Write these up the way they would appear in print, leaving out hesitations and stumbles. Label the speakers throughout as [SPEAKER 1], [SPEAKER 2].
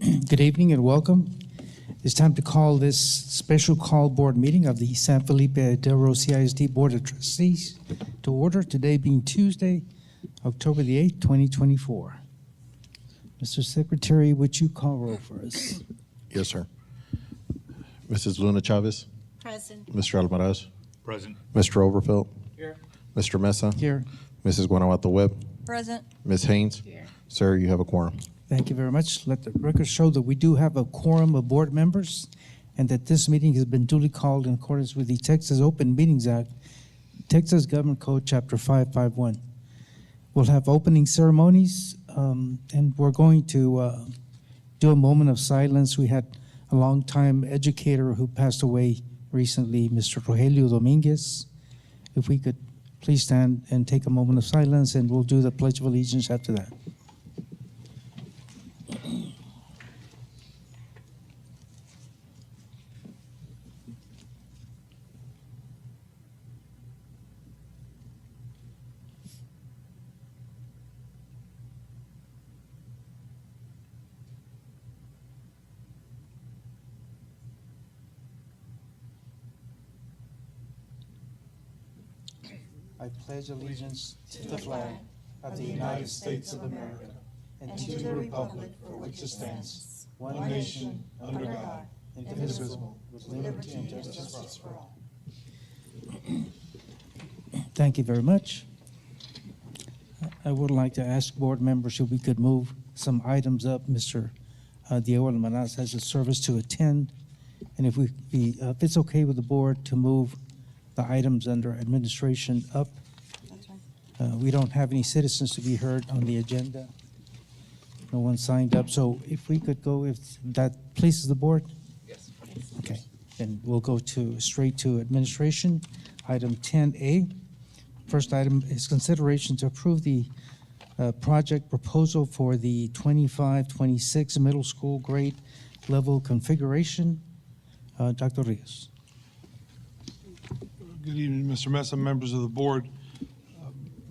[SPEAKER 1] Good evening and welcome. It's time to call this special call board meeting of the San Felipe Del Rose CISD Board of Trustees to order, today being Tuesday, October the 8th, 2024. Mr. Secretary, would you call roll for us?
[SPEAKER 2] Yes, sir. Mrs. Luna Chavez,
[SPEAKER 3] Present.
[SPEAKER 2] Mr. Almaraz,
[SPEAKER 4] Present.
[SPEAKER 2] Mr. Overfeld,
[SPEAKER 4] Here.
[SPEAKER 2] Mr. Mesa,
[SPEAKER 1] Here.
[SPEAKER 2] Mrs. Guanajuato Webb,
[SPEAKER 3] Present.
[SPEAKER 2] Ms. Haynes.
[SPEAKER 3] Here.
[SPEAKER 2] Sir, you have a quorum.
[SPEAKER 1] Thank you very much. Let the record show that we do have a quorum of board members and that this meeting has been duly called in accordance with the Texas Open Meetings Act, Texas Government Code, Chapter 551. We'll have opening ceremonies, and we're going to do a moment of silence. We had a longtime educator who passed away recently, Mr. Rogelio Dominguez. If we could please stand and take a moment of silence, and we'll do the Pledge of Allegiance after that. I pledge allegiance to the flag of the United States of America and to the republic for which it stands, one nation, under God, indivisible, with liberty and justice for all. Thank you very much. I would like to ask board members if we could move some items up. Mr. Diego Almaraz has a service to attend, and if it's okay with the board to move the items under administration up.
[SPEAKER 3] That's fine.
[SPEAKER 1] We don't have any citizens to be heard on the agenda. No one signed up, so if we could go, if that pleases the board?
[SPEAKER 4] Yes.
[SPEAKER 1] Okay, then we'll go straight to administration. Item 10A. First item is consideration to approve the project proposal for the 25-26 middle school grade level configuration. Dr. Rios.
[SPEAKER 5] Good evening, Mr. Mesa, members of the board.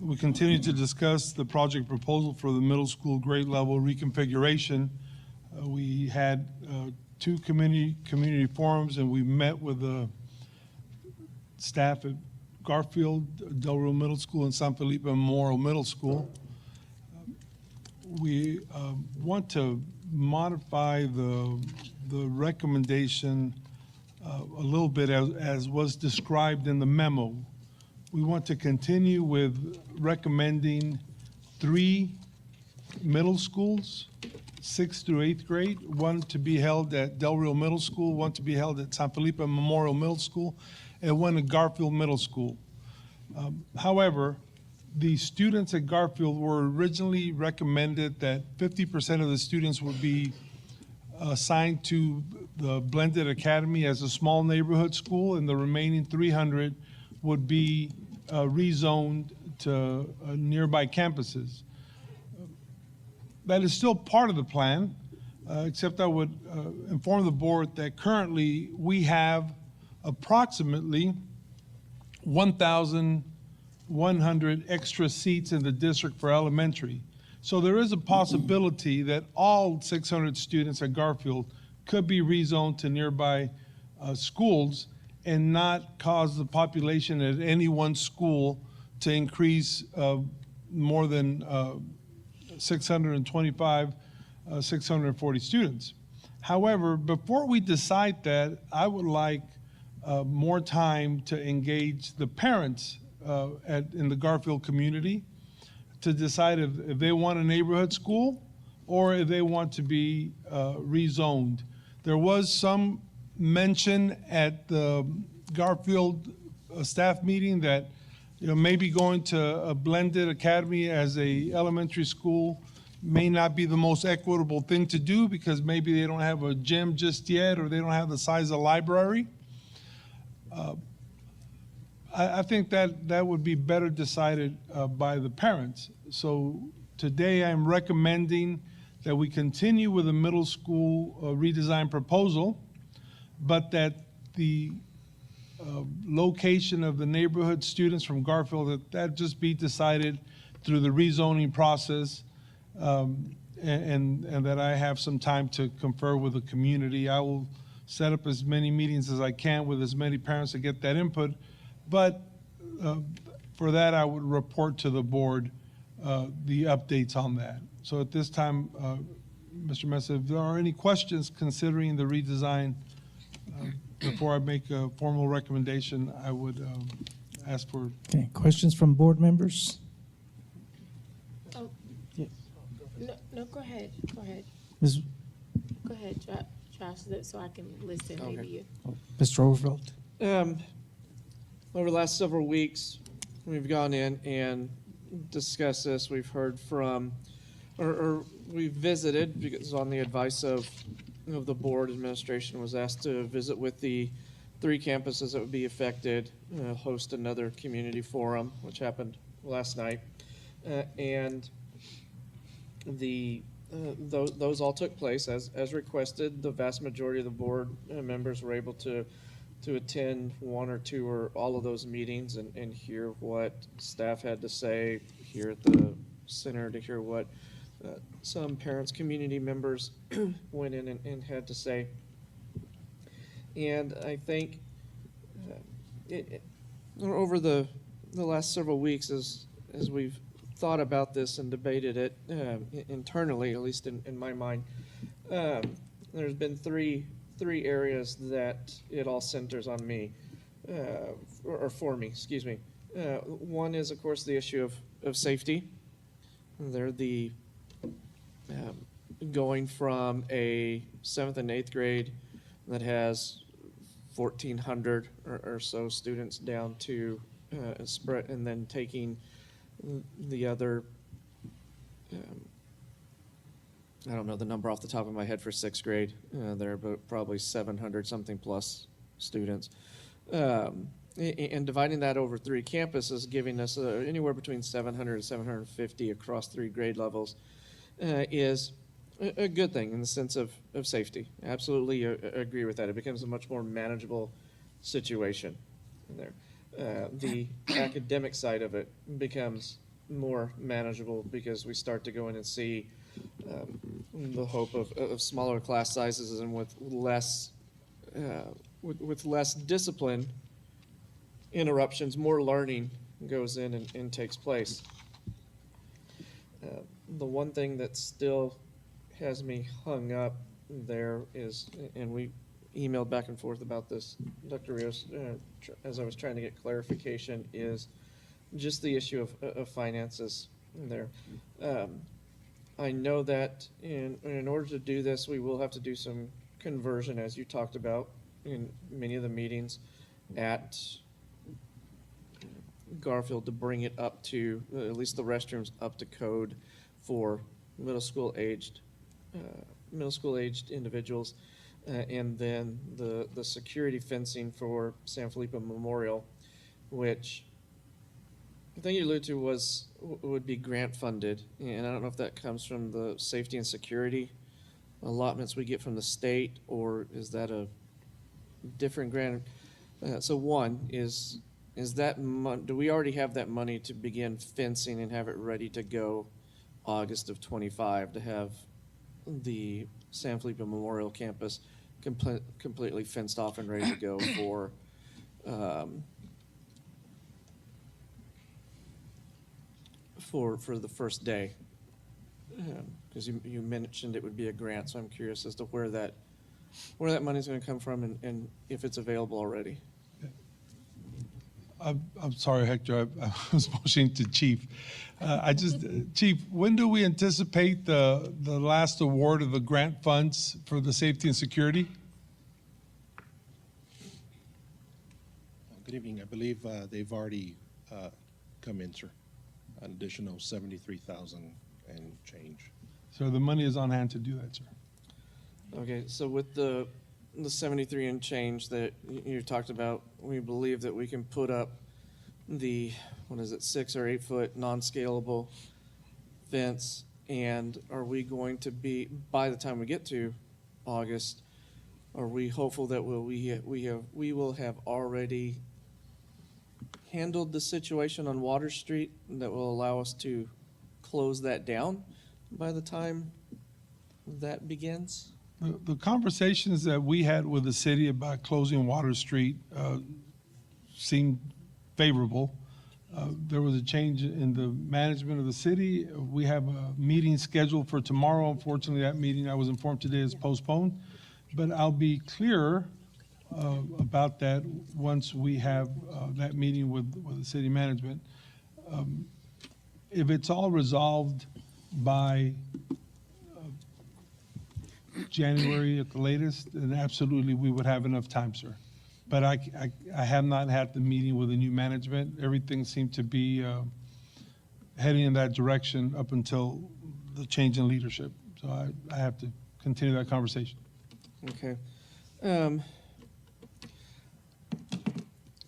[SPEAKER 5] We continue to discuss the project proposal for the middle school grade level reconfiguration. We had two community forums, and we met with the staff at Garfield, Del Rio Middle School, and San Felipe Memorial Middle School. We want to modify the recommendation a little bit as was described in the memo. We want to continue with recommending 3 middle schools, 6th through 8th grade, one to be held at Del Rio Middle School, one to be held at San Felipe Memorial Middle School, and one at Garfield Middle School. However, the students at Garfield were originally recommended that 50% of the students would be assigned to the blended academy as a small neighborhood school, and the remaining 300 would be rezoned to nearby campuses. That is still part of the plan, except I would inform the board that currently we have approximately 1,100 extra seats in the district for elementary. So there is a possibility that all 600 students at Garfield could be rezoned to nearby schools and not cause the population at any one school to increase more than 625, 640 students. However, before we decide that, I would like more time to engage the parents in the Garfield community to decide if they want a neighborhood school or if they want to be rezoned. There was some mention at the Garfield staff meeting that maybe going to a blended academy as a elementary school may not be the most equitable thing to do because maybe they don't have a gym just yet or they don't have the size of library. I think that would be better decided by the parents. So today I'm recommending that we continue with the middle school redesign proposal, but that the location of the neighborhood students from Garfield, that just be decided through the rezoning process and that I have some time to confer with the community. I will set up as many meetings as I can with as many parents to get that input. But for that, I would report to the board the updates on that. So at this time, Mr. Mesa, if there are any questions considering the redesign, before I make a formal recommendation, I would ask for.
[SPEAKER 1] Okay, questions from board members?
[SPEAKER 4] Oh, no, go ahead,
[SPEAKER 1] Ms.
[SPEAKER 4] go ahead, Josh, so I can listen, maybe you.
[SPEAKER 1] Mr. Overveld?
[SPEAKER 6] Over the last several weeks, we've gone in and discussed this. We've heard from, or we've visited, because on the advice of the board, administration was asked to visit with the 3 campuses that would be affected, host another community forum, which happened last night. And those all took place as requested. The vast majority of the board members were able to attend 1 or 2 or all of those meetings and hear what staff had to say, here at the center to hear what some parents, community members went in and had to say. And I think over the last several weeks, as we've thought about this and debated it internally, at least in my mind, there's been three areas that it all centers on me, or for me, excuse me. One is, of course, the issue of safety. They're going from a 7th and 8th grade that has 1,400 or so students down to spread, and then taking the other, I don't know the number off the top of my head for 6th grade. There are probably 700 something plus students. And dividing that over 3 campuses, giving us anywhere between 700 and 750 across 3 grade levels, is a good thing in the sense of safety. Absolutely agree with that. It becomes a much more manageable situation there. The academic side of it becomes more manageable because we start to go in and see the hope of smaller class sizes and with less discipline interruptions, more learning goes in and takes place. The one thing that still has me hung up there is, and we emailed back and forth about this, Dr. Rios, as I was trying to get clarification, is just the issue of finances there. I know that in order to do this, we will have to do some conversion, as you talked about in many of the meetings at Garfield, to bring it up to, at least the restrooms, up to code for middle school aged individuals, and then the security fencing for San Felipe Memorial, which I think you alluded to would be grant funded, and I don't know if that comes from the safety and security allotments we get from the state, or is that a different grant? So one is that do we already have that money to begin fencing and have it ready to go August of 25 to have the San Felipe Memorial campus completely fenced off and ready to go for the first day? Because you mentioned it would be a grant, so I'm curious as to where that money is going to come from and if it's available already.
[SPEAKER 5] I'm sorry, Hector, I was motioning to Chief. Chief, when do we anticipate the last award of the grant funds for the safety and security?
[SPEAKER 7] Good evening. I believe they've already come in, sir. An additional 73,000 and change.
[SPEAKER 5] So the money is on hand to do that, sir.
[SPEAKER 6] Okay, so with the 73 and change that you talked about, we believe that we can put up the 6 or 8 foot non-scalable fence. And are we going to be, by the time we get to August, are we hopeful that we will have already handled the situation on Water Street that will allow us to close that down by the time that begins?
[SPEAKER 5] The conversations that we had with the city about closing Water Street seemed favorable. There was a change in the management of the city. We have a meeting scheduled for tomorrow. Unfortunately, that meeting, I was informed today, is postponed. But I'll be clearer about that once we have that meeting with the city management. If it's all resolved by January at the latest, then absolutely we would have enough time, sir. But I have not had the meeting with the new management. Everything seemed to be heading in that direction up until the change in leadership. So I have to continue that conversation.
[SPEAKER 6] Okay.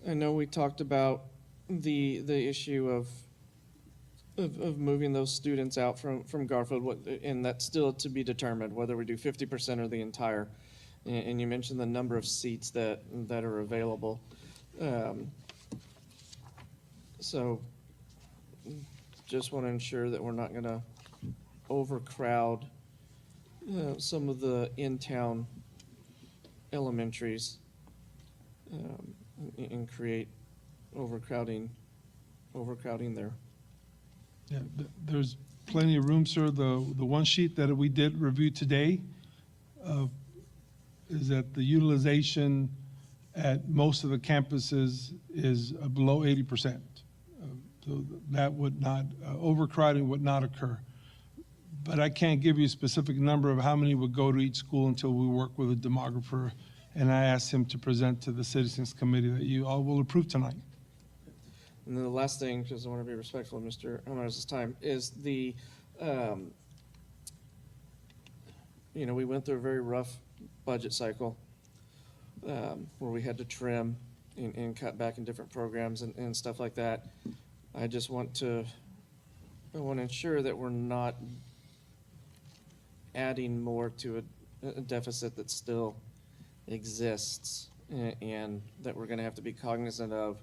[SPEAKER 6] I know we talked about the issue of moving those students out from Garfield, and that's still to be determined, whether we do 50% or the entire. And you mentioned the number of seats that are available. So just want to ensure that we're not going to overcrowd some of the in-town elementaries and create overcrowding there.
[SPEAKER 5] Yeah, there's plenty of room, sir. The one sheet that we did review today is that the utilization at most of the campuses is below 80%. So that would not, overcrowding would not occur. But I can't give you a specific number of how many would go to each school until we work with a demographer, and I asked him to present to the Citizens Committee that you all will approve tonight.
[SPEAKER 6] And then the last thing, because I want to be respectful of Mr. Alvarez's time, is the, we went through a very rough budget cycle where we had to trim and cut back in different programs and stuff like that. I want to ensure that we're not adding more to a deficit that still exists and that we're going to have to be cognizant of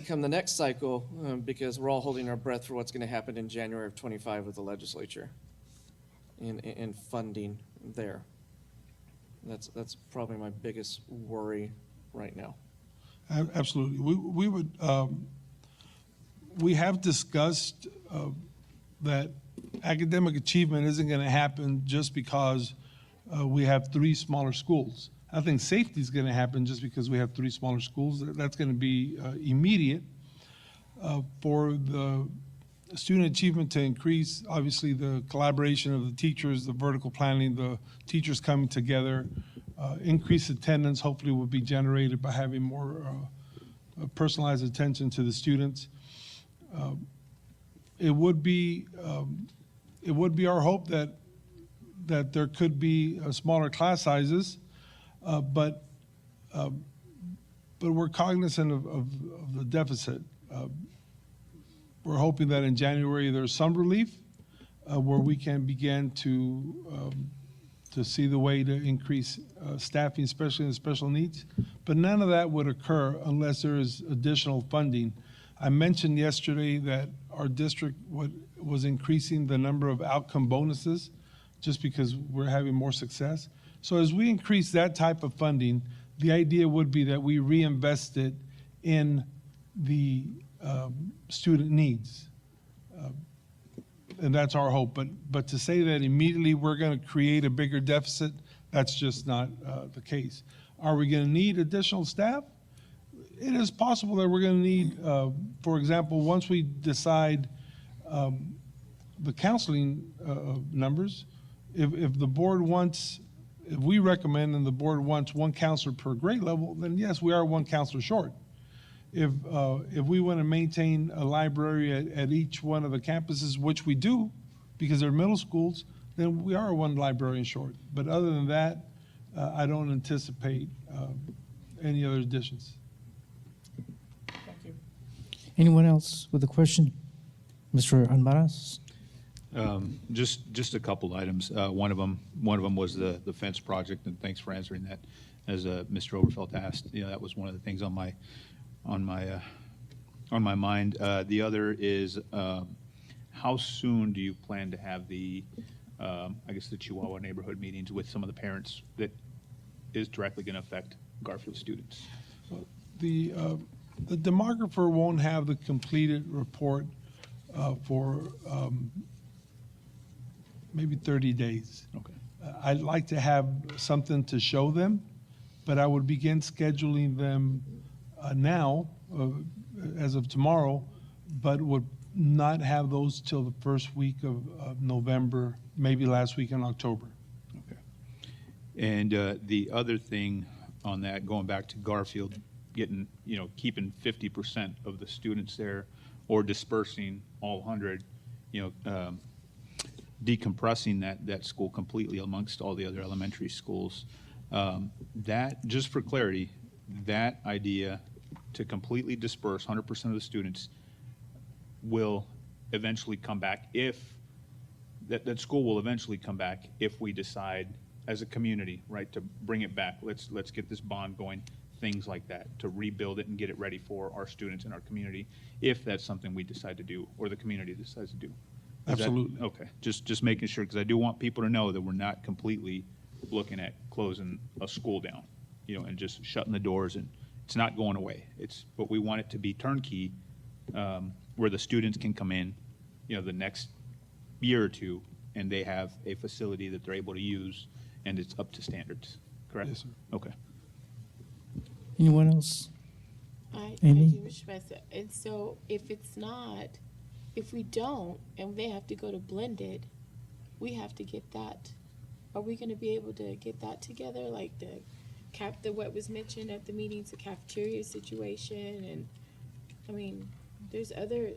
[SPEAKER 6] come the next cycle because we're all holding our breath for what's going to happen in January of 25 with the legislature and funding there. That's probably my biggest worry right now.
[SPEAKER 5] Absolutely. We have discussed that academic achievement isn't going to happen just because we have 3 smaller schools. I think safety is going to happen just because we have 3 smaller schools. That's going to be immediate. For the student achievement to increase, obviously the collaboration of the teachers, the vertical planning, the teachers coming together, increased attendance hopefully will be generated by having more personalized attention to the students. It would be our hope that there could be smaller class sizes, but we're cognizant of the deficit. We're hoping that in January there's some relief where we can begin to see the way to increase staffing, especially in special needs. But none of that would occur unless there is additional funding. I mentioned yesterday that our district was increasing the number of outcome bonuses just because we're having more success. So as we increase that type of funding, the idea would be that we reinvest it in the student needs. And that's our hope. But to say that immediately we're going to create a bigger deficit, that's just not the case. Are we going to need additional staff? It is possible that we're going to need, for example, once we decide the counseling numbers, if the board wants, if we recommend and the board wants 1 counselor per grade level, then yes, we are 1 counselor short. If we want to maintain a library at each one of the campuses, which we do, because they're middle schools, then we are 1 librarian short. But other than that, I don't anticipate any other additions.
[SPEAKER 6] Thank you.
[SPEAKER 1] Anyone else with a question? Mr. Almaraz?
[SPEAKER 8] Just a couple items. One of them was the fence project, and thanks for answering that. As Mr. Oberfeld asked, that was one of the things on my mind. The other is how soon do you plan to have the I guess, the Chihuahua neighborhood meetings with some of the parents that is directly going to affect Garfield students.
[SPEAKER 5] The demographer won't have the completed report for maybe 30 days.
[SPEAKER 8] Okay.
[SPEAKER 5] I'd like to have something to show them, but I would begin scheduling them now, as of tomorrow, but would not have those till the first week of November, maybe last week in October.
[SPEAKER 8] Okay. And the other thing on that, going back to Garfield, getting, keeping 50% of the students there or dispersing all 100, decompressing that school completely amongst all the other elementary schools. That, just for clarity, that idea to completely disperse 100% of the students will eventually come back if, that school will eventually come back if we decide as a community, right, to bring it back. Let's get this bond going, things like that, to rebuild it and get it ready for our students in our community, if that's something we decide to do, or the community decides to do. Is that-
[SPEAKER 5] Absolutely.
[SPEAKER 8] Okay, just making sure, because I do want people to know that we're not completely looking at closing a school down, and just shutting the doors, and it's not going away. But we want it to be turnkey, where the students can come in, the next year or two, and they have a facility that they're able to use, and it's up to standards, correct?
[SPEAKER 5] Yes, sir.
[SPEAKER 8] Okay.
[SPEAKER 1] Anyone else?
[SPEAKER 4] I
[SPEAKER 1] Amy?
[SPEAKER 4] do, Mr. Mesa. And so if it's not, if we don't, and they have to go to blended, we have to get that. Are we gonna be able to get that together, like what was mentioned at the meetings, the cafeteria situation, and, I mean, there's other,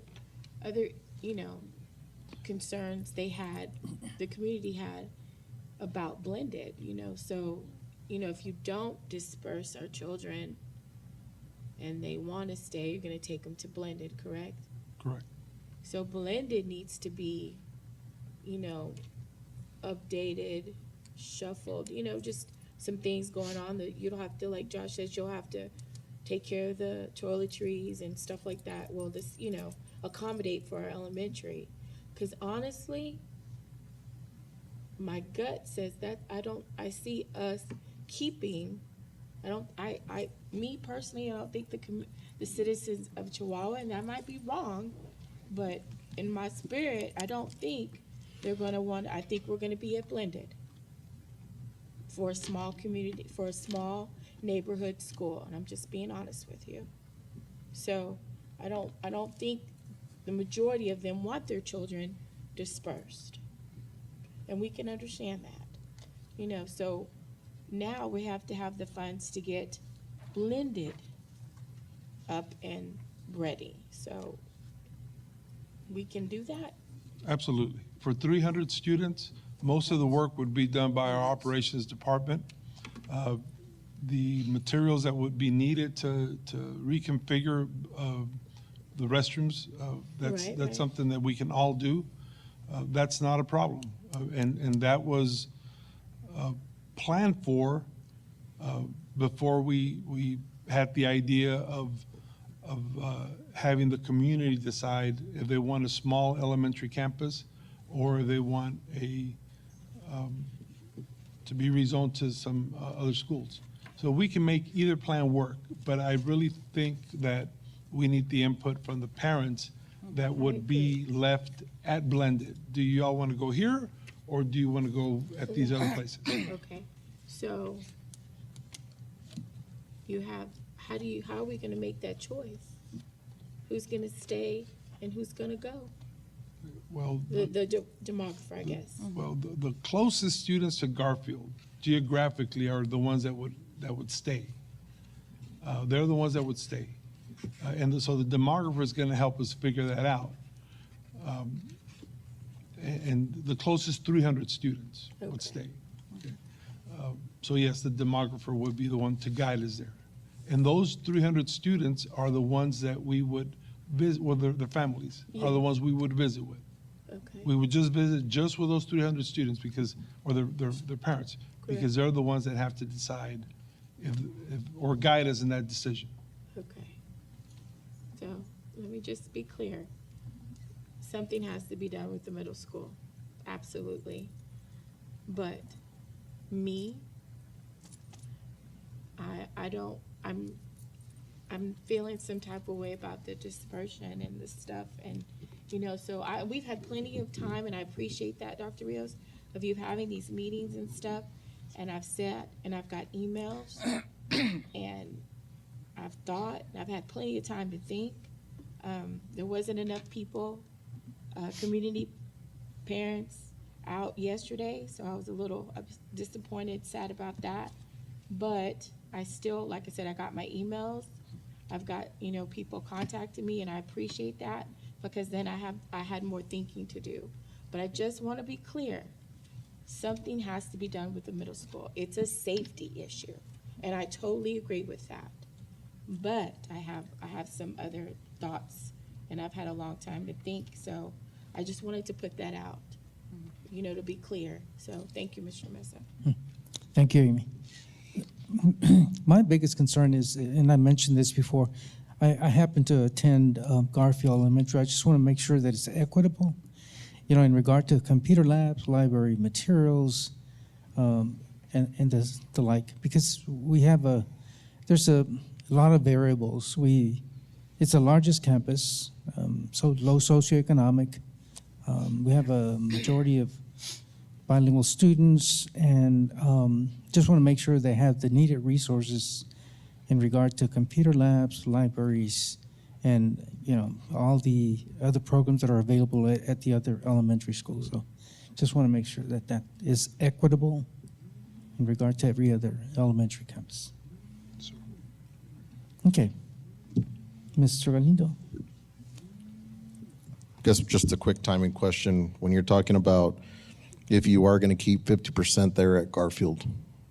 [SPEAKER 4] concerns the community had about blended, so, if you don't disperse our children and they wanna stay, you're gonna take them to blended, correct?
[SPEAKER 5] Correct.
[SPEAKER 4] So blended needs to be, updated, shuffled, just some things going on that you don't have to, like Josh says, you'll have to take care of the toiletries and stuff like that. Well, this, accommodate for our elementary. Cause honestly, my gut says that I see us keeping, me personally, I don't think the citizens of Chihuahua, and that might be wrong, but in my spirit, I don't think they're gonna I think we're gonna be at blended for a small community, for a small neighborhood school, and I'm just being honest with you. So, I don't think the majority of them want their children dispersed. And we can understand that, so now we have to have the funds to get blended up and ready, so we can do that.
[SPEAKER 5] Absolutely. For 300 students, most of the work would be done by our operations department. The materials that would be needed to reconfigure the restrooms,
[SPEAKER 4] Right.
[SPEAKER 5] that's something that we can all do. That's not a problem. And that was planned for before we had the idea of having the community decide if they want a small elementary campus or they want to be rezoned to some other schools. So we can make either plan work, but I really think that we need the input from the parents that would be left at blended. Do you all want to go here, or do you want to go at these other places?
[SPEAKER 4] Okay, so how are we gonna make that choice? Who's gonna stay and who's gonna go?
[SPEAKER 5] Well,
[SPEAKER 4] The demographer, I guess.
[SPEAKER 5] well, the closest students to Garfield geographically are the ones that would stay. They're the ones that would stay. So the demographer is going to help us figure that out. And the closest 300 students would
[SPEAKER 4] Okay.
[SPEAKER 5] stay. Okay. So yes, the demographer would be the one to guide us there. And those 300 students are the ones that we would visit, well, their families are the ones we would visit with.
[SPEAKER 4] Okay,
[SPEAKER 5] We would just visit just with those 300 students or their parents, because they're the ones that have to decide or guide us in that decision.
[SPEAKER 4] okay. So, let me just be clear. Something has to be done with the middle school, absolutely. But me, I don't, I'm feeling some type of way about the dispersion and the stuff, and, so we've had plenty of time, and I appreciate that, Dr. Rios, of you having these meetings and stuff, and I've sat, and I've got emails, and I've thought, and I've had plenty of time to think. There wasn't enough people, community parents out yesterday, so I was a little disappointed, sad about that. But I still, like I said, I got my emails. I've got, people contacting me, and I appreciate that, because then I had more thinking to do. But I just want to be clear. Something has to be done with the middle school. It's a safety issue, and I totally agree with that. But I have some other thoughts, and I've had a long time to think, so I just wanted to put that out, to be clear. So thank you, Mr. Mesa.
[SPEAKER 1] Thank you, Amy. My biggest concern is, and I mentioned this before, I happen to attend Garfield Elementary. I just want to make sure that it's equitable, in regard to computer labs, library materials, and the like, because there's a lot of variables. It's the largest campus, so low socioeconomic. We have a majority of bilingual students, and just want to make sure they have the needed resources in regard to computer labs, libraries, and all the other programs that are available at the other elementary schools. So just want to make sure that that is equitable in regard to every other elementary campus. Okay. Mr. Galindo.
[SPEAKER 2] Guess just a quick timing question. When you're talking about if you are going to keep 50% there at Garfield,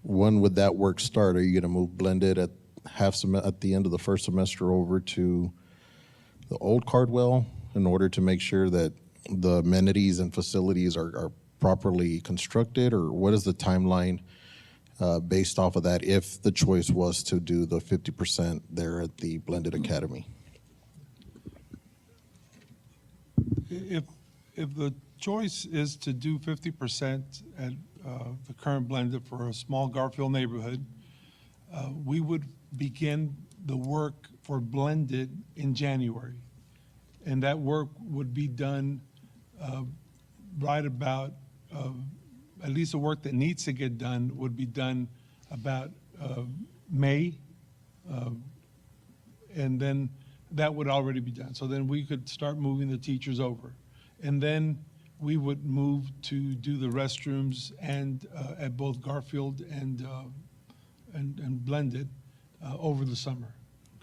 [SPEAKER 2] when would that work start? Are you going to move blended at at the end of the first semester over to the old Cardwell in order to make sure that the amenities and facilities are properly constructed, or what is the timeline based off of that if the choice was to do the 50% there at the blended academy?
[SPEAKER 5] If the choice is to do 50% at the current blended for a small Garfield neighborhood, we would begin the work for blended in January. And that work would be done right about, at least the work that needs to get done would be done about May. And then that would already be done. So then we could start moving the teachers over. And then we would move to do the restrooms and at both Garfield and blended over the summer.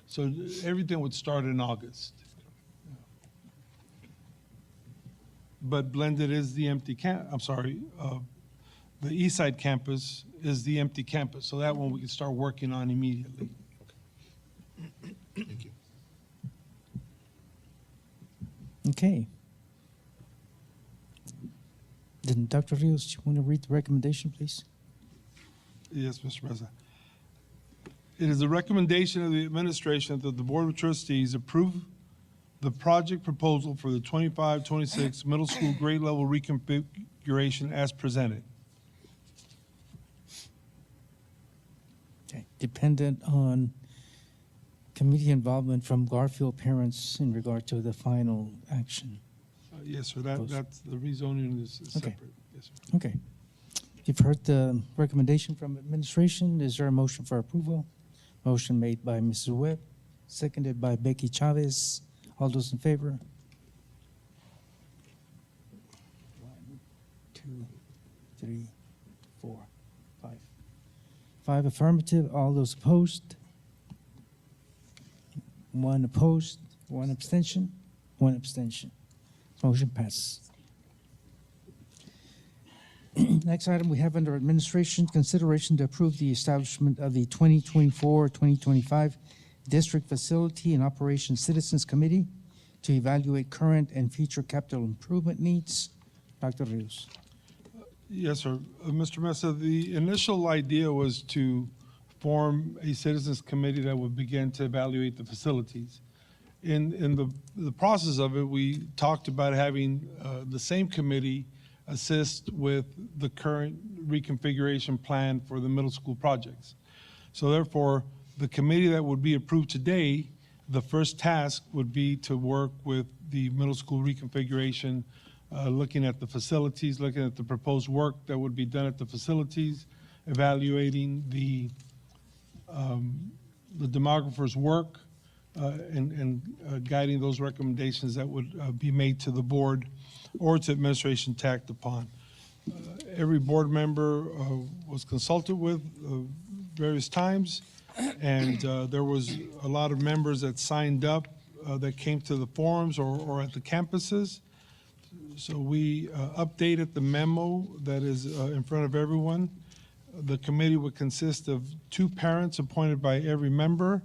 [SPEAKER 5] So everything would start in August. But blended is the empty the East Side campus is the empty campus. So that one we can start working on immediately.
[SPEAKER 2] Thank you.
[SPEAKER 1] Okay. Then Dr. Rios, do you want to read the recommendation, please?
[SPEAKER 5] Yes, Mr. President. It is the recommendation of the administration that the Board of Trustees approve the project proposal for the 25-26 middle school grade level reconfiguration as presented.
[SPEAKER 1] Okay. Dependent on committee involvement from Garfield parents in regard to the final action.
[SPEAKER 5] Yes, sir. That's the rezoning is
[SPEAKER 1] Okay.
[SPEAKER 5] separate. Yes, sir.
[SPEAKER 1] Okay. You've heard the recommendation from administration. Is there a motion for approval? Motion made by Mrs. Webb, seconded by Becky Chavez. All those in favor? 1, 2, 3, 4, 5. 5 affirmative. All those opposed? 1 opposed, 1 abstention, 1 abstention. Motion passes. Next item we have under administration, consideration to approve the establishment of the 2024-2025 District Facility and Operations Citizens Committee to evaluate current and future capital improvement needs. Dr. Rios.
[SPEAKER 5] Yes, sir. Mr. Mesa, the initial idea was to form a citizens committee that would begin to evaluate the facilities. In the process of it, we talked about having the same committee assist with the current reconfiguration plan for the middle school projects. So therefore, the committee that would be approved today, the first task would be to work with the middle school reconfiguration, looking at the facilities, looking at the proposed work that would be done at the facilities, evaluating the demographer's work, and guiding those recommendations that would be made to the board or to administration tacked upon. Every board member was consulted with various times, and there was a lot of members that signed up that came to the forums or at the campuses. So we updated the memo that is in front of everyone. The committee would consist of 2 parents appointed by every member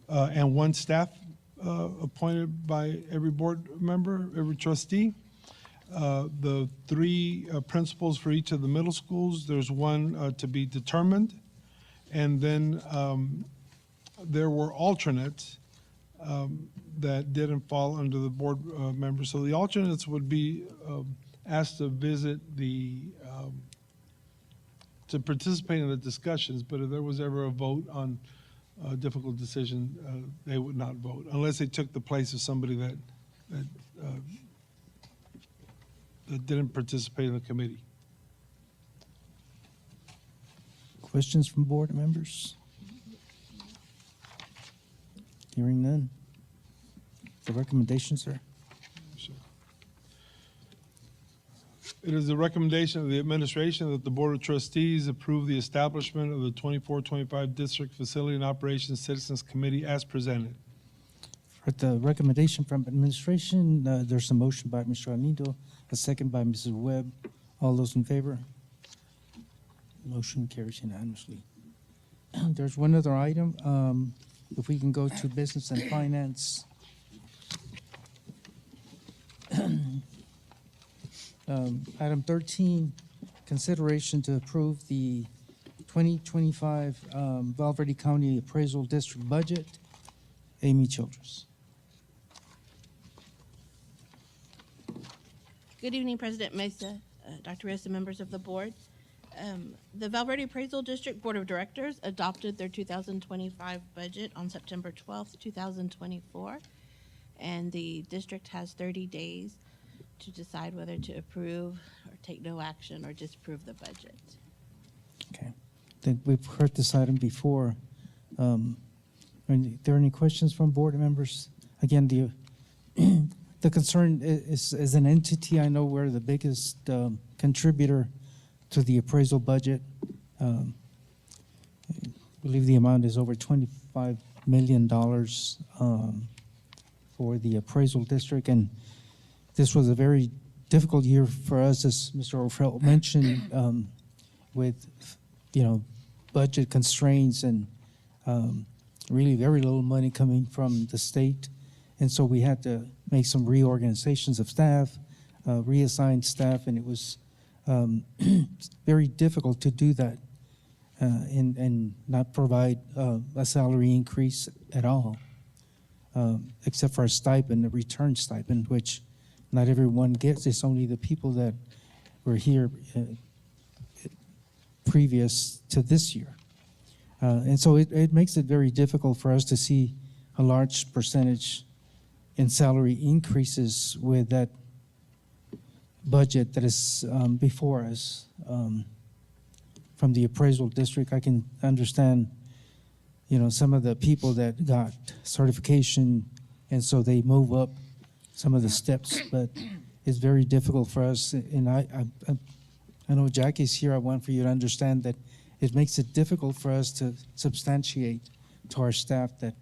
[SPEAKER 5] and 1 staff appointed by every board member, every trustee. The 3 principals for each of the middle schools, there's 1 to be determined. And then there were alternates that didn't fall under the board members. So the alternates would be asked to visit to participate in the discussions, but if there was ever a vote on a difficult decision, they would not vote unless they took the place of somebody that didn't participate in the committee.
[SPEAKER 1] Questions from board members? Hearing none. The recommendation, sir?
[SPEAKER 5] It is the recommendation of the administration that the Board of Trustees approve the establishment of the 24-25 District Facility and Operations Citizens Committee as presented.
[SPEAKER 1] For the recommendation from administration, there's a motion by Mr. Alindo, a second by Mrs. Webb. All those in favor? Motion carries unanimously. There's one other item. If we can go to business and finance. Item 13, consideration to approve the 2025 Valverde County Appraisal District budget. Amy Childress.
[SPEAKER 9] Good evening, President Mesa, Dr. Reyes, and members of the board. The Valverde Appraisal District Board of Directors adopted their 2025 budget on September 12th, 2024, and the district has 30 days to decide whether to approve or take no action or disapprove the budget.
[SPEAKER 1] Okay. Then we've heard this item before. Are there any questions from board members? Again, the concern is an entity. I know we're the biggest contributor to the appraisal budget. I believe the amount is over $25 million for the appraisal district, and this was a very difficult year for us, as Mr. O'Farrell mentioned, with budget constraints and really very little money coming from the state, and so we had to make some reorganizations of staff, reassign staff, and it was very difficult to do that and not provide a salary increase at all, except for a stipend, a return stipend, which not everyone gets. It's only the people that were here previous to this year. And so it makes it very difficult for us to see a large percentage in salary increases with that budget that is before us. From the appraisal district, I can understand, some of the people that got certification, and so they move up some of the steps, but it's very difficult for us. And I know Jackie's here. I want for you to understand that it makes it difficult for us to substantiate to our staff that,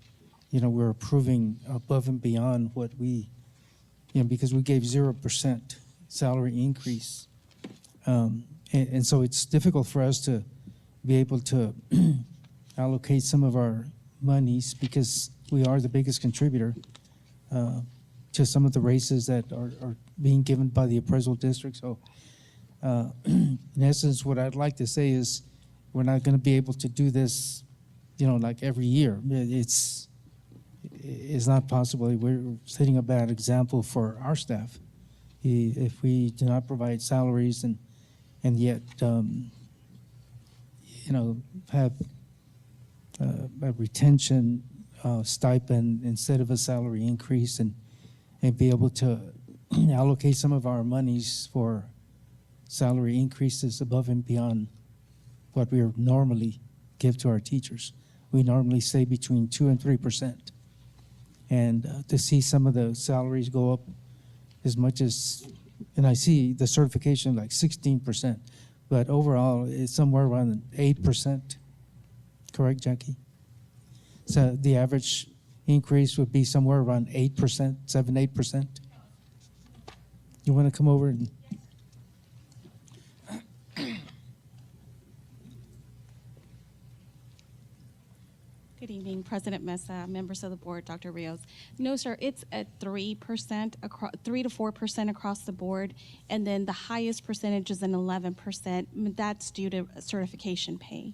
[SPEAKER 1] we're approving above and beyond what we, because we gave 0% salary increase. And so it's difficult for us to be able to allocate some of our monies because we are the biggest contributor to some of the races that are being given by the appraisal district. So in essence, what I'd like to say is we're not going to be able to do this, like every year. It's not possible. We're setting a bad example for our staff if we do not provide salaries and yet have a retention stipend instead of a salary increase, and be able to allocate some of our monies for salary increases above and beyond what we normally give to our teachers. We normally say between 2 and 3%. And to see some of the salaries go up as much as, and I see the certification like 16%, but overall it's somewhere around 8%. Correct, Jackie? So the average increase would be somewhere around 8%, 7, 8%. You want to come over and?
[SPEAKER 10] Good evening, President Mesa, members of the board, Dr. Rios. No, sir, it's at 3%, 3 to 4% across the board, and then the highest percentage is an 11%. That's due to certification pay.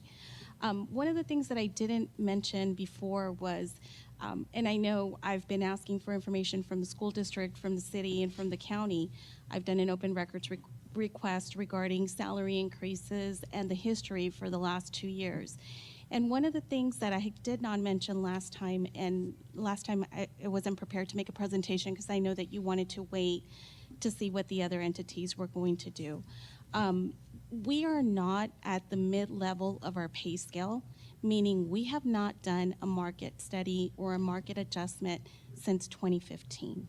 [SPEAKER 10] One of the things that I didn't mention before was, and I know I've been asking for information from the school district, from the city, and from the county. I've done an open records request regarding salary increases and the history for the last 2 years. And one of the things that I did not mention last time, and last time I wasn't prepared to make a presentation because I know that you wanted to wait to see what the other entities were going to do. We are not at the mid-level of our pay scale, meaning we have not done a market study or a market adjustment since 2015.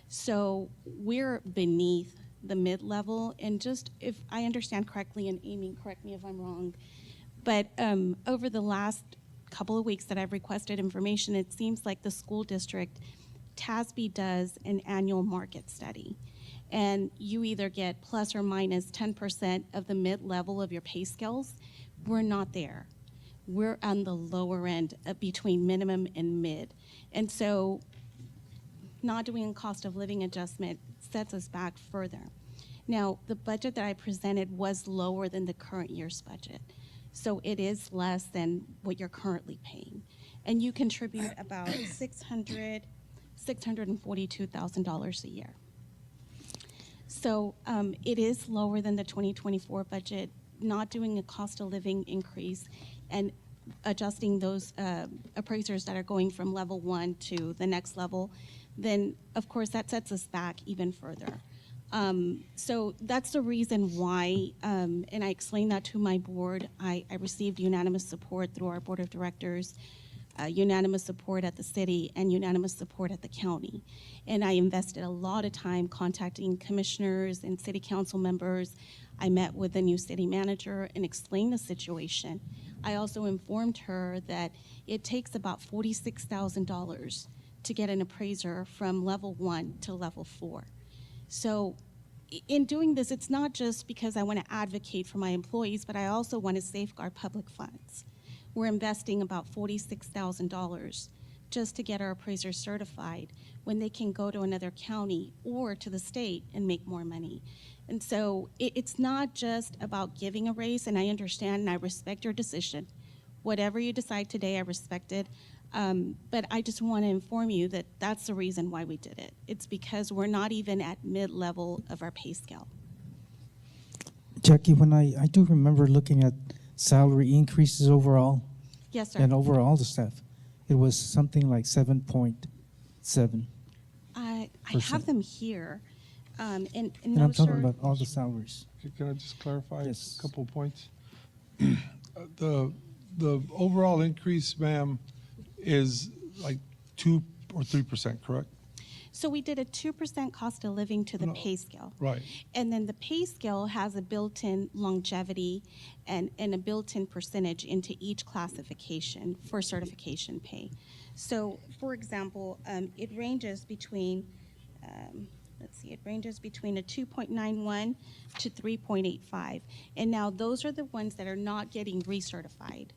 [SPEAKER 10] So we're beneath the mid-level, and just if I understand correctly, and Amy, correct me if I'm wrong, but over the last couple of weeks that I've requested information, it seems like the school district, TASB does an annual market study. And you either get plus or minus 10% of the mid-level of your pay scales. We're not there. We're on the lower end between minimum and mid. And so not doing a cost of living adjustment sets us back further. Now, the budget that I presented was lower than the current year's budget. So it is less than what you're currently paying. And you contribute about $642,000 a year. So it is lower than the 2024 budget, not doing a cost of living increase and adjusting those appraisers that are going from level 1 to the next level, then of course that sets us back even further. So that's the reason why, and I explained that to my board. I received unanimous support through our board of directors, unanimous support at the city, and unanimous support at the county. And I invested a lot of time contacting commissioners and city council members. I met with the new city manager and explained the situation. I also informed her that it takes about $46,000 to get an appraiser from level 1 to level 4. So in doing this, it's not just because I want to advocate for my employees, but I also want to safeguard public funds. We're investing about $46,000 just to get our appraisers certified when they can go to another county or to the state and make more money. And so it's not just about giving a raise, and I understand and I respect your decision. Whatever you decide today, I respect it. But I just want to inform you that that's the reason why we did it. It's because we're not even at mid-level of our pay scale.
[SPEAKER 1] Jackie, when I do remember looking at salary increases overall,
[SPEAKER 10] Yes, sir.
[SPEAKER 1] and overall the staff, it was something like 7.7.
[SPEAKER 10] I have them here. And
[SPEAKER 1] And
[SPEAKER 10] no,
[SPEAKER 1] I'm talking
[SPEAKER 10] sir.
[SPEAKER 1] about all the salaries.
[SPEAKER 5] Can I just clarify
[SPEAKER 1] Yes.
[SPEAKER 5] a couple of points? The overall increase, ma'am, is like 2 or 3%, correct?
[SPEAKER 10] So we did a 2% cost of living to the
[SPEAKER 5] No.
[SPEAKER 10] pay scale.
[SPEAKER 5] Right.
[SPEAKER 10] And then the pay scale has a built-in longevity and a built-in percentage into each classification for certification pay. So, for example, it ranges between, it ranges between a 2.91 to 3.85. And now those are the ones that are not getting recertified.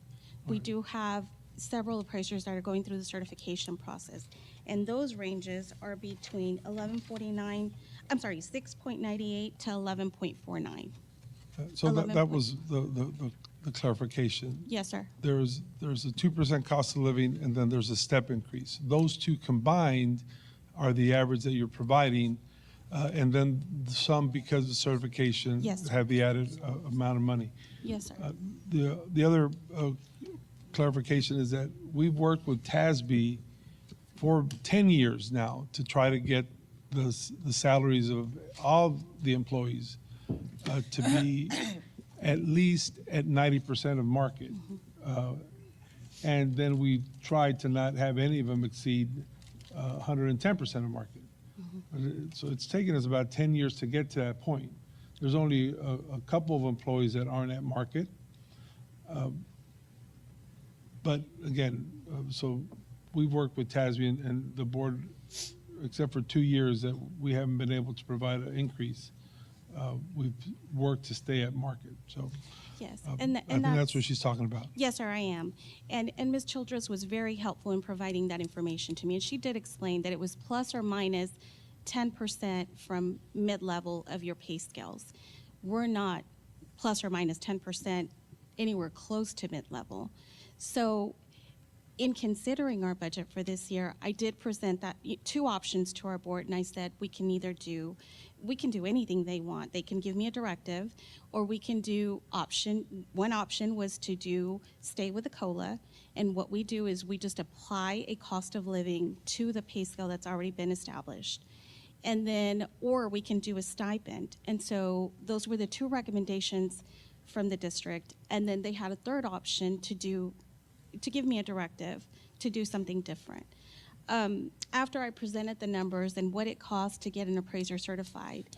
[SPEAKER 10] We do have several appraisers that are going through the certification process. And those ranges are between 6.98 to 11.49.
[SPEAKER 5] So that was the clarification.
[SPEAKER 10] Yes, sir.
[SPEAKER 5] There's a 2% cost of living, and then there's a step increase. Those two combined are the average that you're providing. And then some, because of certification,
[SPEAKER 10] Yes, sir.
[SPEAKER 5] have the added amount of money.
[SPEAKER 10] Yes, sir.
[SPEAKER 5] The other clarification is that we've worked with TASB for 10 years now to try to get the salaries of all the employees to be at least at 90% of market. And then we tried to not have any of them exceed 110% of market. So it's taken us about 10 years to get to that point. There's only a couple of employees that aren't at market. But again, so we've worked with TASB and the board, except for 2 years that we haven't been able to provide an increase. We've worked to stay at market, so.
[SPEAKER 10] Yes,
[SPEAKER 5] I
[SPEAKER 10] and
[SPEAKER 5] think that's what she's talking about.
[SPEAKER 10] Yes, sir, I am. And Ms. Childress was very helpful in providing that information to me. And she did explain that it was plus or minus 10% from mid-level of your pay scales. We're not plus or minus 10% anywhere close to mid-level. So in considering our budget for this year, I did present that two options to our board, and I said we can do anything they want. They can give me a directive, or we can do one option was to stay with the COLA, and what we do is we just apply a cost of living to the pay scale that's already been established. And then, or we can do a stipend. And so those were the two recommendations from the district. And then they had a third option to give me a directive to do something different. After I presented the numbers and what it costs to get an appraiser certified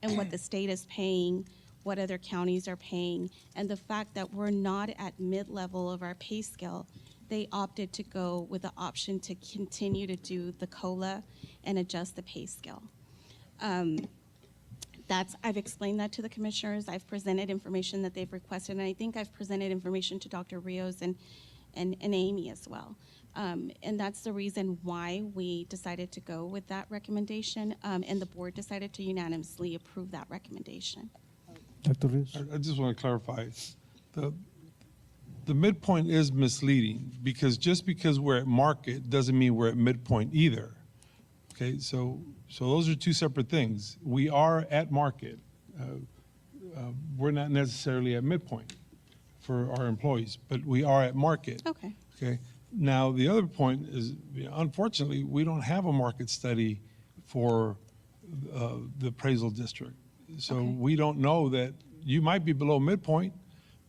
[SPEAKER 10] and what the state is paying, what other counties are paying, and the fact that we're not at mid-level of our pay scale, they opted to go with the option to continue to do the COLA and adjust the pay scale. I've explained that to the commissioners. I've presented information that they've requested, and I think I've presented information to Dr. Rios and Amy as well. And that's the reason why we decided to go with that recommendation, and the board decided to unanimously approve that recommendation.
[SPEAKER 1] Dr. Rios?
[SPEAKER 5] I just want to clarify. The midpoint is misleading because just because we're at market doesn't mean we're at midpoint either. Okay, so those are two separate things. We are at market. We're not necessarily at midpoint for our employees, but we are at market.
[SPEAKER 10] Okay.
[SPEAKER 5] Okay. Now, the other point is, unfortunately, we don't have a market study for the appraisal district. So
[SPEAKER 10] Okay.
[SPEAKER 5] we don't know that you might be below midpoint,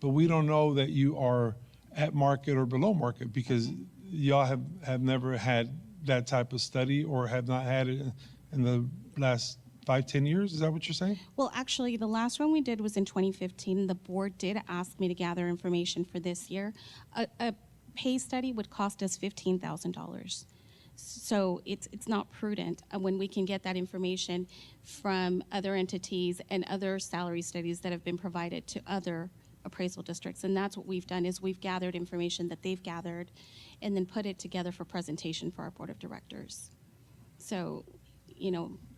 [SPEAKER 5] but we don't know that you are at market or below market because y'all have never had that type of study or have not had it in the last 5-10 years. Is that what you're saying?
[SPEAKER 10] Well, actually, the last one we did was in 2015. The board did ask me to gather information for this year. A pay study would cost us $15,000. So it's not prudent when we can get that information from other entities and other salary studies that have been provided to other appraisal districts. And that's what we've done is we've gathered information that they've gathered and then put it together for presentation for our board of directors. So,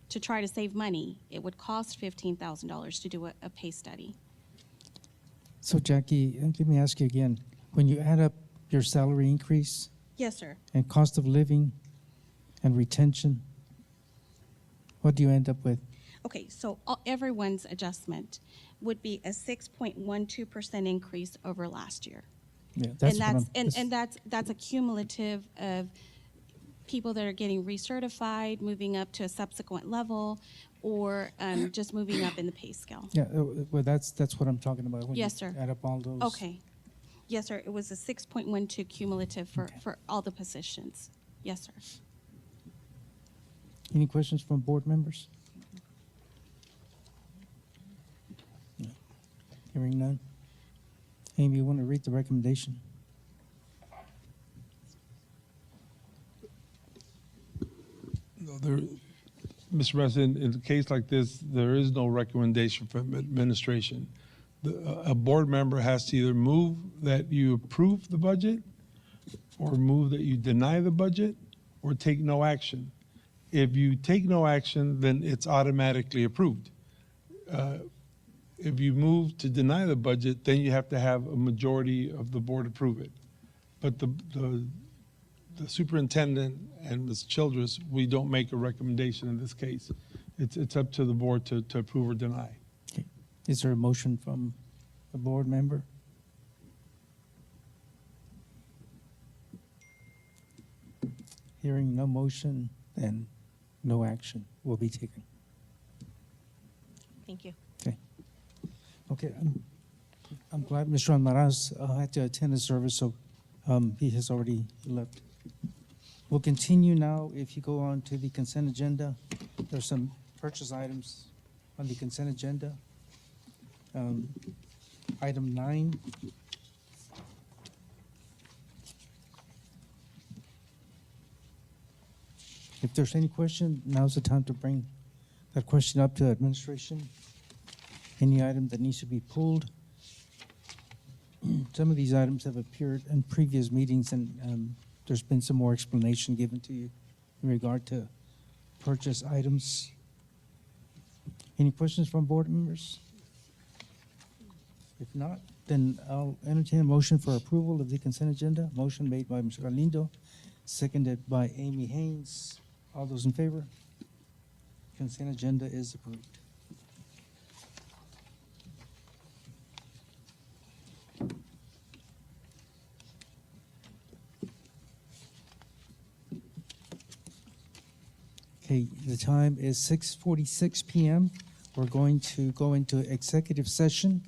[SPEAKER 10] to try to save money, it would cost $15,000 to do a pay study.
[SPEAKER 1] So Jackie, let me ask you again. When you add up your salary increase
[SPEAKER 10] Yes, sir.
[SPEAKER 1] and cost of living and retention, what do you end up with?
[SPEAKER 10] Okay, so everyone's adjustment would be a 6.12% increase over last year.
[SPEAKER 1] Yeah,
[SPEAKER 10] That's a cumulative of people that are getting recertified, moving up to a subsequent level, or just moving up in the pay scale.
[SPEAKER 1] Yeah, well, that's what I'm talking about. when
[SPEAKER 10] Yes,
[SPEAKER 1] you
[SPEAKER 10] sir.
[SPEAKER 1] Add up all those.
[SPEAKER 10] Okay. Yes, sir. It was a 6.12 cumulative for all the positions. Yes, sir.
[SPEAKER 1] Any questions from board members? No. Hearing none. Amy, you want to read the recommendation?
[SPEAKER 5] Mr. President, in a case like this, there is no recommendation from administration. A board member has to either move that you approve the budget or move that you deny the budget or take no action. If you take no action, then it's automatically approved. If you move to deny the budget, then you have to have a majority of the board approve it. But the superintendent and Ms. Childress, we don't make a recommendation in this case It's up to the board to approve or deny.
[SPEAKER 1] Okay. Is there a motion from a board member? Hearing no motion, then no action will be taken.
[SPEAKER 9] Thank you.
[SPEAKER 1] Okay, I'm glad Mr. Almaraz had to attend the service, so he has already left. We'll continue now. If you go on to the consent agenda, there's some purchase items on the consent agenda. Item 9. If there's any question, now's the time to bring that question up to administration. Any item that needs to be pulled. Some of these items have appeared in previous meetings, and there's been some more explanation given to you in regard to purchase items. Any questions from board members? If not, then I'll entertain a motion for approval of the consent agenda. Motion made by Mr. Galindo, seconded by Amy Haynes. All those in favor? Consent agenda is approved. Okay, the time is 6:46 p.m. We're going to go into executive session.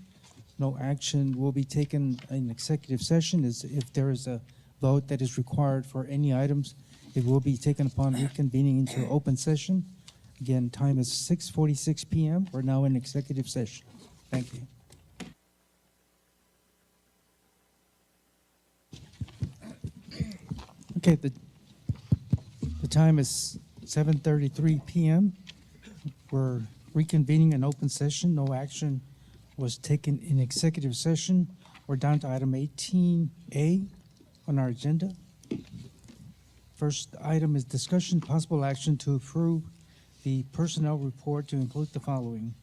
[SPEAKER 1] No action will be taken in executive session. If there is a vote that is required for any items, it will be taken upon reconvening into open session. Again, time is 6:46 p.m. We're now in executive session. Thank you. Okay, the time is 7:33 p.m. We're reconvening an open session. No action was taken in executive session. We're down to item 18A on our agenda. First item is discussion, possible action to approve the personnel report to include the following: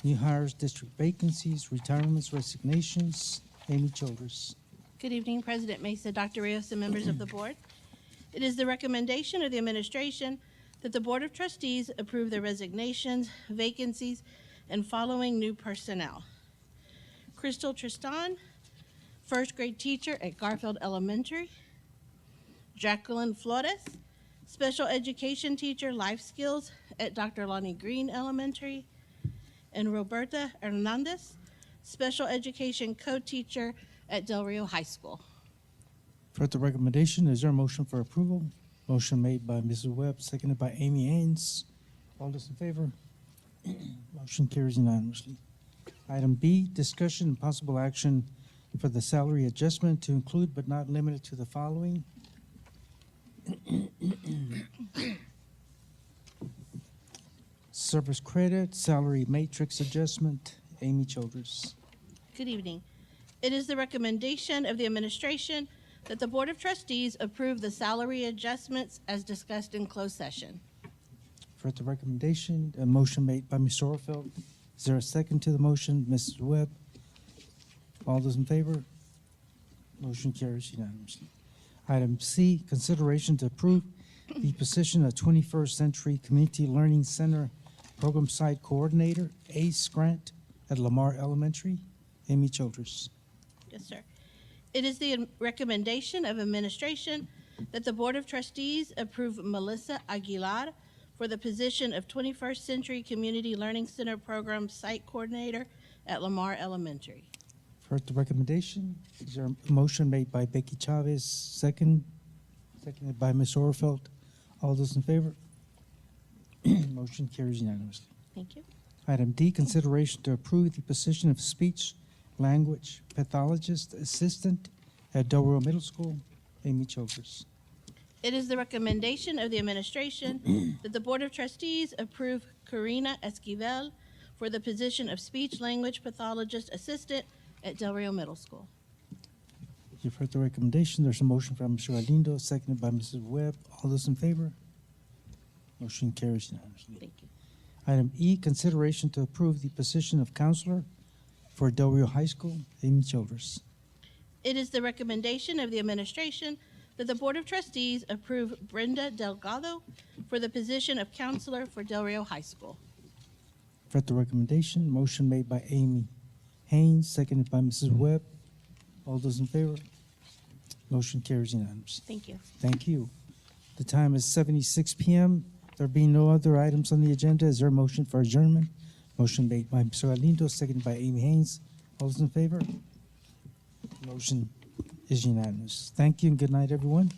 [SPEAKER 1] new hires, district vacancies, retirements, resignations. Amy Childers.
[SPEAKER 9] Good evening, President Mesa, Dr. Rios, and members of the board. It is the recommendation of the administration that the Board of Trustees approve the resignations, vacancies, and following new personnel. Crystal Tristan, first grade teacher at Garfield Elementary. Jacqueline Flores, special education teacher, life skills at Dr. Lonnie Green Elementary. And Roberta Hernandez, special education co-teacher at Del Rio High School.
[SPEAKER 1] For the recommendation, is there a motion for approval? Motion made by Mrs. Webb, seconded by Amy Haynes. All those in favor? Motion carries unanimously. Item B, discussion and possible action for the salary adjustment to include but not limited to the following. Service credit, salary matrix adjustment. Amy Childers.
[SPEAKER 9] Good evening. It is the recommendation of the administration that the Board of Trustees approve the salary adjustments as discussed in closed session.
[SPEAKER 1] For the recommendation, a motion made by Ms. Sorrelfeld. Is there a second to the motion? Mrs. Webb? All those in favor? Motion carries unanimously. Item C, consideration to approve the position of 21st Century Community Learning Center Program Site Coordinator, ACE grant at Lamar Elementary. Amy Childers.
[SPEAKER 9] Yes, sir. It is the recommendation of administration that the Board of Trustees approve Melissa Aguilar for the position of 21st Century Community Learning Center Program Site Coordinator at Lamar Elementary.
[SPEAKER 1] For the recommendation, is there a motion made by Becky Chavez, seconded by Ms. Sorrelfeld? All those in favor? Motion carries unanimously.
[SPEAKER 9] Thank you.
[SPEAKER 1] Item D, consideration to approve the position of speech language pathologist assistant at Del Rio Middle School. Amy Childers.
[SPEAKER 9] It is the recommendation of the administration that the Board of Trustees approve Karina Esquivel for the position of speech language pathologist assistant at Del Rio Middle School.
[SPEAKER 1] You've heard the recommendation. There's a motion from Mr. Galindo, seconded by Mrs. Webb. All those in favor? Motion carries unanimously.
[SPEAKER 9] Thank you.
[SPEAKER 1] Item E, consideration to approve the position of counselor for Del Rio High School. Amy Childers.
[SPEAKER 9] It is the recommendation of the administration that the Board of Trustees approve Brenda Delgado for the position of counselor for Del Rio High School.
[SPEAKER 1] For the recommendation, motion made by Amy Haynes, seconded by Mrs. Webb. All those in favor? Motion carries unanimous.
[SPEAKER 9] Thank you.
[SPEAKER 1] Thank you. The time is 7:06 p.m. There being no other items on the agenda, is there a motion for adjournment? Motion made by Mr. Galindo, seconded by Amy Haynes. All those in favor? Motion is unanimous. Thank you and good night, everyone.